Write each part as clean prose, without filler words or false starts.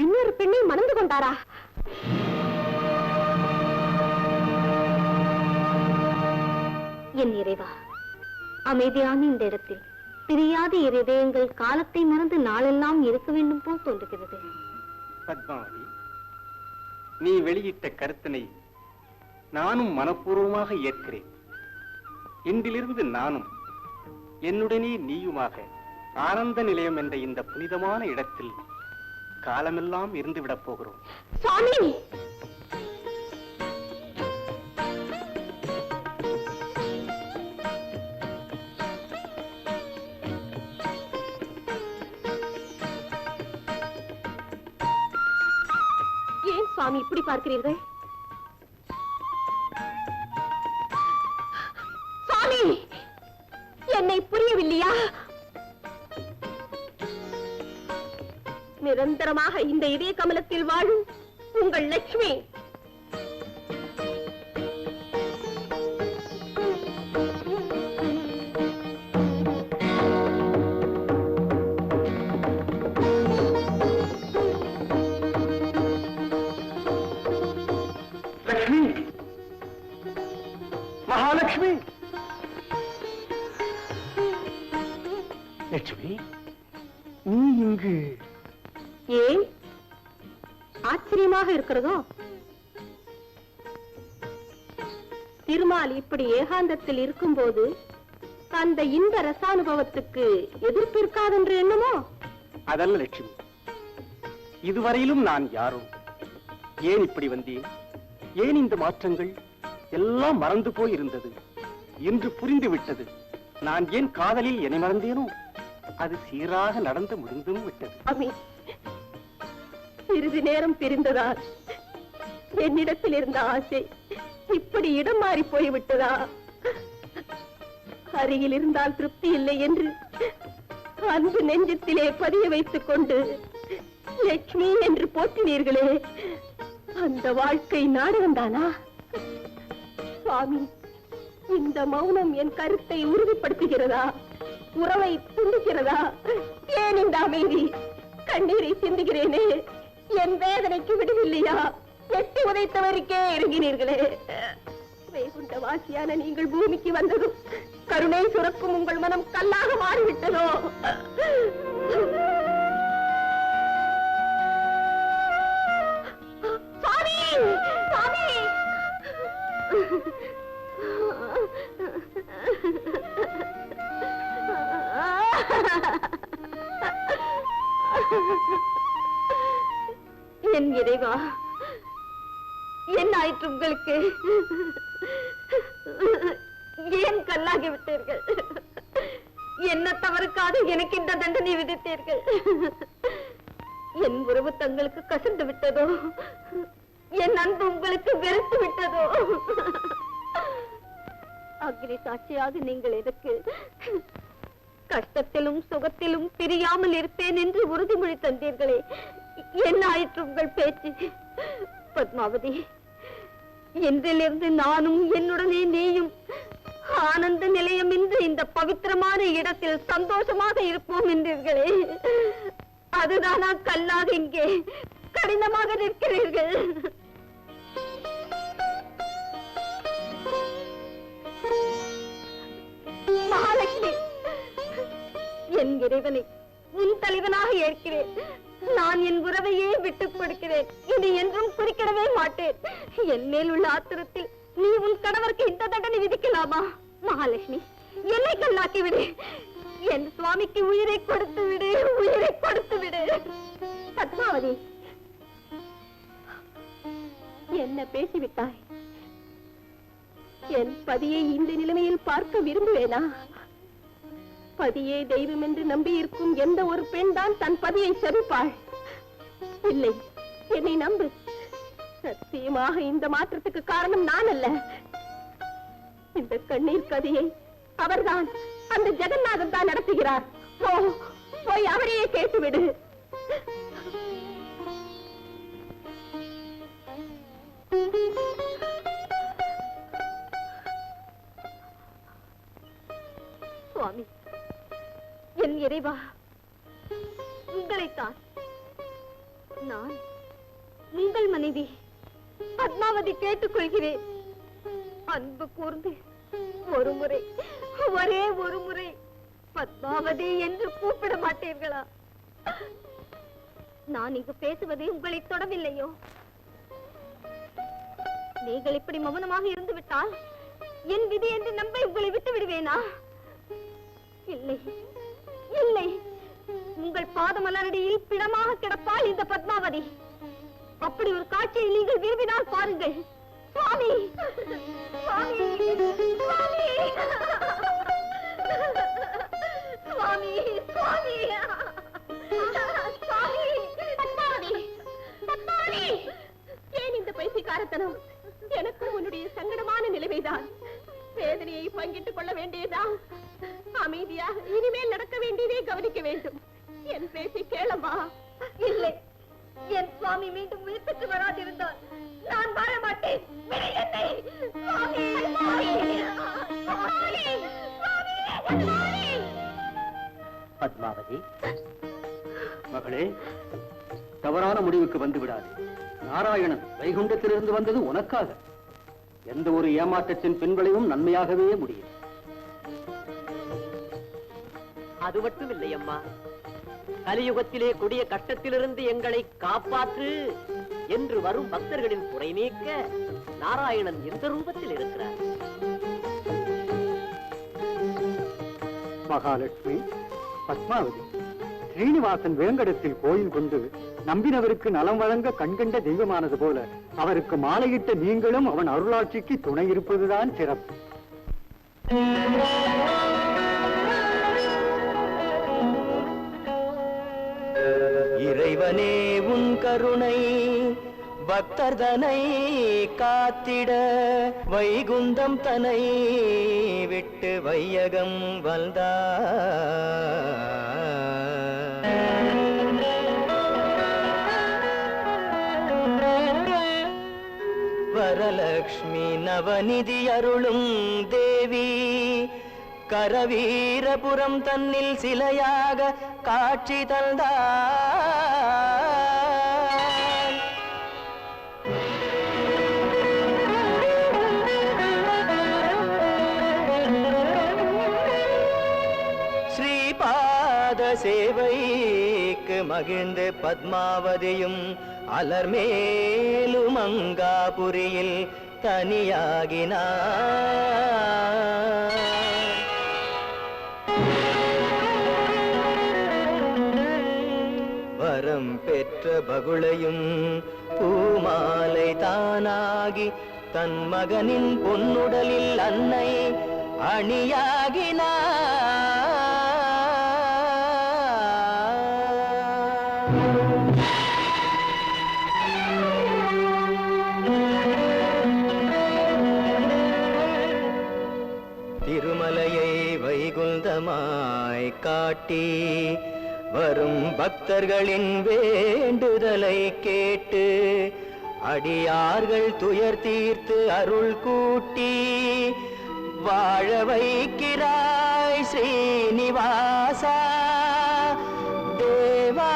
இன்னொரு பெண்ணை மணந்து கொண்டாரா? என் இறைவா, அமைதியான இந்த இடத்தில் பிரியாத இருதயங்கள் காலத்தை மறந்து நாளெல்லாம் இருக்க வேண்டும் போல் தோன்றுகிறது. பத்மாவதி, நீ வெளியிட்ட கருத்தினை நானும் மனப்பூர்வமாக ஏற்கிறேன். இன்றிலிருந்து நானும் என்னுடனே நீயுமாக ஆனந்த நிலையம் என்ற இந்த புனிதமான இடத்தில் காலமெல்லாம் இருந்துவிடப் போகிறோம். சுவாமி, ஏன் சுவாமி இப்படி பார்க்கிறீர்கள்? சுவாமி, என்னை புரியவில்லையா? நிரந்தரமாக இந்த இதய கமலத்தில் வாழும் உங்கள் லட்சுமி. லட்சுமி, மகாலட்சுமி. லட்சுமி, நீ இங்கு ஏன் ஆச்சரியமாக இருக்கிறதோ? திருமால் இப்படி ஏகாந்தத்தில் இருக்கும்போது அந்த இன்ப ரசானுபவத்துக்கு எதிர்ப்பு இருக்காதென்று எண்ணுமோ? அதல்ல லட்சுமி, இதுவரையிலும் நான் யாரோ, ஏன் இப்படி வந்தேன், ஏன் இந்த மாற்றங்கள் எல்லாம் மறந்து போய் இருந்தது. இன்று புரிந்து விட்டது. நான் ஏன் காதலில் என்னை மறந்தேனோ அது சீராக நடந்து முடிந்தும் விட்டது. அமி, சிறிது நேரம் பிரிந்ததால் என்னிடத்தில் இருந்த ஆசை இப்படி இடம் மாறி போய்விட்டதா? அருகில் இருந்தால் திருப்தி இல்லை என்று அன்பு நெஞ்சத்திலே பதிய வைத்துக் கொண்டு லட்சுமி என்று போற்றினீர்களே, அந்த வாழ்க்கை நாடகம்தானா? சுவாமி, இந்த மௌனம் என் கருத்தை உறுதிப்படுத்துகிறதா? உறவை துண்டிக்கிறதா? ஏன் இந்த அமைதி? கண்ணீரை சிந்துகிறேனே, என் வேதனைக்கு விடுவில்லையா? எட்டி உதைத்தவருக்கே இறங்கினீர்களே. வைகுண்ட வாசியான நீங்கள் பூமிக்கு வந்ததும் கருணை சுரக்கும் உங்கள் மனம் கல்லாக மாறிவிட்டதோ? சுவாமி, சுவாமி! என் இறைவா, என்ன ஆயிற்று உங்களுக்கு? ஏன் கல்லாகி விட்டீர்கள்? என்ன தவறுக்காக எனக்கு இந்த தண்டனை விதித்தீர்கள்? என் உறவு தங்களுக்கு கசந்து விட்டதோ? என் அன்பு உங்களுக்கு வெறுத்து விட்டதோ? அக்னி சாட்சியாக நீங்கள் எதற்கு கஷ்டத்திலும் சுகத்திலும் பிரியாமல் இருப்பேன் என்று உறுதிமொழி தந்தீர்களே, என்ன ஆயிற்று உங்கள் பேச்சு? பத்மாவதி, இன்றிலிருந்து நானும் என்னுடனே நீயும் ஆனந்த நிலையம் என்று இந்த பவித்திரமான இடத்தில் சந்தோஷமாக இருப்போம் என்றீர்களே, அதுதானா கல்லாக இங்கே கடினமாக நிற்கிறீர்கள்? மகாலட்சுமி, என் இறைவனை உன் தலைவனாக ஏற்கிறேன். நான் என் உறவையே விட்டுக் கொடுக்கிறேன். இனி என்றும் குறிக்கிடவே மாட்டேன். என் மேல் உள்ள ஆத்திரத்தில் நீ உன் கணவருக்கு இந்த தண்டனை விதிக்கலாமா? மகாலட்சுமி, என்னை கல்லாக்கி விடு. என் சுவாமிக்கு உயிரை கொடுத்து விடு, உயிரை கொடுத்து விடு. பத்மாவதி, என்ன பேசிவிட்டாய்? என் பதியை இந்த நிலைமையில் பார்க்க விரும்புவேனா? பதியே தெய்வம் என்று நம்பியிருக்கும் எந்த ஒரு பெண் தான் தன் பதியை சபிப்பாள்? இல்லை, என்னை நம்பு. சத்தியமாக இந்த மாற்றத்துக்கு காரணம் நான் அல்ல. இந்த கண்ணீர் கதையை அவர்தான், அந்த ஜெகநாதன் தான் நடத்துகிறார். போய் அவரையே கேட்டுவிடு. சுவாமி, என் இறைவா, உங்களைத்தான் நான் உங்கள் மனைவி பத்மாவதி கேட்டுக்கொள்கிறேன். அன்பு கூர்ந்து ஒரு முறை, ஒரே ஒரு முறை பத்மாவதி என்று கூப்பிட மாட்டீர்களா? நான் இங்கு பேசுவது உங்களை தொடவில்லையோ? நீங்கள் இப்படி மௌனமாக இருந்து விட்டால் என் விதி என்று நம்ப உங்களை விட்டு விடுவேனா? இல்லை இல்லை, உங்கள் பாதமலரடியில் பிணமாக கிடப்பாள் இந்த பத்மாவதி. அப்படி ஒரு காட்சியை நீங்கள் விரும்பினால் பாருங்கள். சுவாமி சுவாமி சுவாமி சுவாமி சுவாமி சுவாமி பத்மாவதி பத்மாவதி, ஏன் இந்த பைத்தியக்காரத்தனம்? எனக்கும் உன்னுடைய சங்கடமான நிலைமைதான். வேதனையை பங்கிட்டுக் கொள்ள வேண்டியதா? அமைதியாக இனிமேல் நடக்க வேண்டியதை கவனிக்க வேண்டும். என் பேச்சை கேளம்மா. இல்லை, என் சுவாமி மீண்டும் உயிர்ப்பித்து வராதிருந்தால் நான் வாழ மாட்டேன். பத்மாவதி மகளே, தவறான முடிவுக்கு வந்து விடாது. நாராயணன் வைகுண்டத்திலிருந்து வந்தது உனக்காக. எந்த ஒரு ஏமாற்றத்தின் பின்விளைவும் நன்மையாகவே முடியும். அது மட்டும் இல்லை அம்மா, கலியுகத்திலே கொடிய கட்டத்திலிருந்து எங்களை காப்பாற்று என்று வரும் பக்தர்களின் குறை நீக்க நாராயணன் இந்த ரூபத்தில் இருக்கிறார். மகாலட்சுமி, பத்மாவதி, ஸ்ரீனிவாசன் வேங்கடத்தில் கோயில் கொண்டு நம்பினவருக்கு நலம் வழங்க கண்கண்ட தெய்வமானது போல அவருக்கு மாலையிட்ட நீங்களும் அவன் அருளாட்சிக்கு துணை இருப்பதுதான் சிறப்பு. இறைவனே உன் கருணை பக்தர்தனை காத்திட வைகுந்தம் தனை விட்டு வையகம் வந்தார். வரலக்ஷ்மி நவநிதி அருளும் தேவி கரவீரபுரம் தன்னில் சிலையாக காட்சி தந்தார். ஸ்ரீபாத சேவைக்கு மகிழ்ந்து பத்மாவதியும் அலர்மேலும் அங்காபுரியில் தனியாகினார். வரம் பெற்ற பகுளையும் பூமாலை தானாகி தன் மகனின் பொன்னுடலில் அன்னை அணியாகினார். திருமலையை வைகுந்தமாய் காட்டி வரும் பக்தர்களின் வேண்டுதலை கேட்டு அடியார்கள் துயர் தீர்த்து அருள் கூட்டி வாழ வைக்கிறாய் ஸ்ரீனிவாசா தேவா.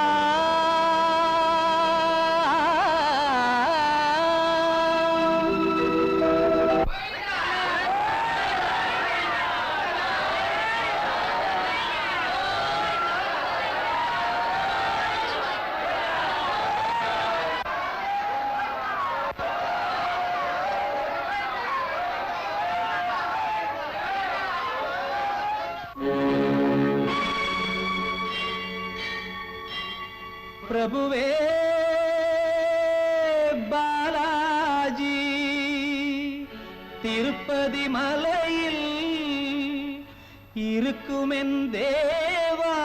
பிரபுவே பாலாஜி திருப்பதி மலையில் இருக்குமென் தேவா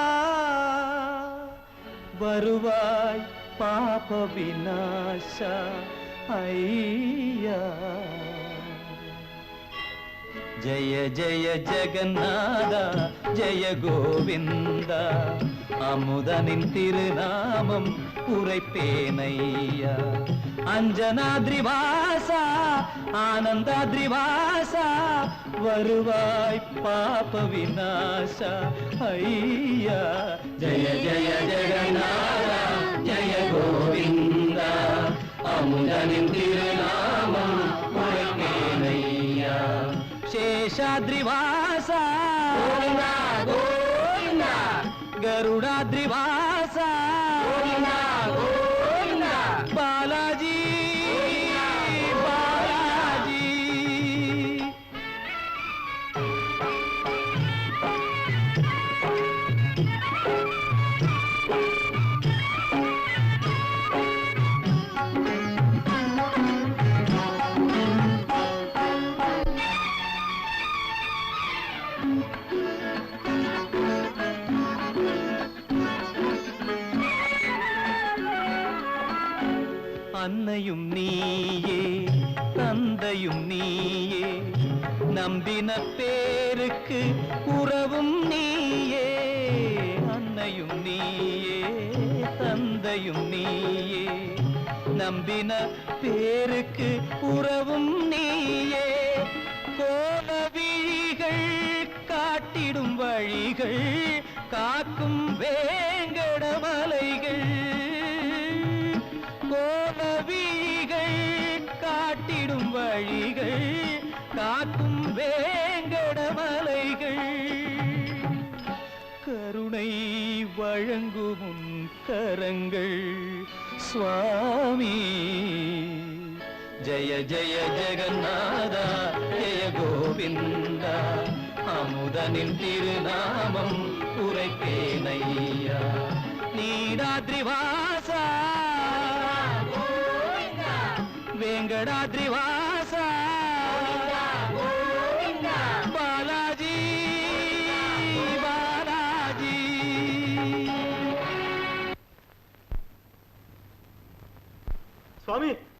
வருவாய் பாப விநாசா ஐயா. ஜய ஜய ஜெகநாத ஜய கோவிந்த அமுதனின் திருநாமம் உரைப்பேனையா. அஞ்சனாத்ரிவாசா ஆனந்தாத்ரிவாசா வருவாய் பாப விநாசா ஐயா. ஜய ஜய ஜெகநாத ஜய கோவிந்தா அமுதனின் திருநாமம் உரைப்பேனையா சேஷாத்ரிவாசா கருடாத்ரிவாசா பாலாஜி பாலாஜி அன்னையும் நீயே தந்தையும் நீயே நம்பின பேருக்கு உறவும் நீயே அன்னையும் நீயே தந்தையும் நீயே நம்பின பேருக்கு உறவும் நீயே கோலவிழிகள் காட்டிடும் வழிகள் காக்கும் வேங்கடமலைகள் கோலவிழிகள் காட்டிடும் வழிகள் காக்கும் வேங்கடமலைகள் கருணை வழங்கும் உன் கரங்கள் சுவாமி ஜய ஜய ஜெகநாதா ஜய கோவிந்தா அமுதனின் திருநாமம் உரைப்பேனையா நீடாத்ரிவாசா வேங்கடாத்ரிவாசா பாலாஜி பாலாஜி சுவாமி